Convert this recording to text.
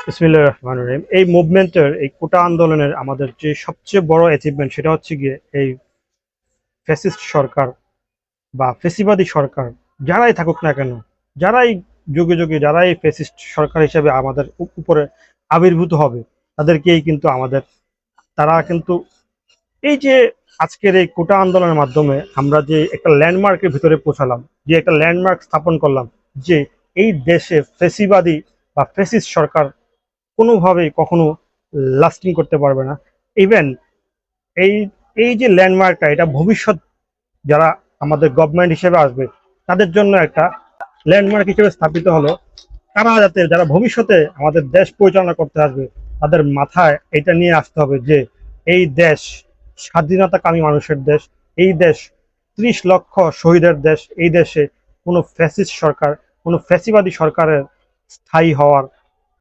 বিসমিল্লাহির রহমানির রহিম। এই মুভমেন্টের, এই কোটা আন্দোলনের আমাদের যে সবচেয়ে বড় অ্যাচিভমেন্ট সেটা হচ্ছে গিয়ে এই ফ্যাসিস্ট সরকার বা ফেসিবাদী সরকার যারাই থাকুক না কেন, যারাই যুগে যুগে যারাই ফ্যাসিস্ট সরকার হিসেবে আমাদের উপরে আবির্ভূত হবে, তাদেরকেই কিন্তু আমাদের তারা কিন্তু এই যে আজকের এই কোটা আন্দোলনের মাধ্যমে আমরা যে একটা ল্যান্ডমার্কের ভিতরে পৌঁছালাম, যে একটা ল্যান্ডমার্ক স্থাপন করলাম, যে এই দেশে ফেসিবাদী বা ফ্যাসিস্ট সরকার কোনোভাবেই কখনো লাস্টিং করতে পারবে না। ইভেন এই এই যে ল্যান্ডমার্কটা, এটা ভবিষ্যৎ যারা আমাদের গভর্নমেন্ট হিসেবে আসবে তাদের জন্য একটা ল্যান্ডমার্ক হিসেবে স্থাপিত হলো। তারা যাতে, যারা ভবিষ্যতে আমাদের দেশ পরিচালনা করতে আসবে, তাদের মাথায় এটা নিয়ে আসতে হবে যে এই দেশ স্বাধীনতাকামী মানুষের দেশ, এই দেশ 30 লক্ষ শহীদের দেশ, এই দেশে কোনো ফ্যাসিস্ট সরকার, কোনো ফ্যাসিবাদী সরকারের স্থায়ী হওয়ার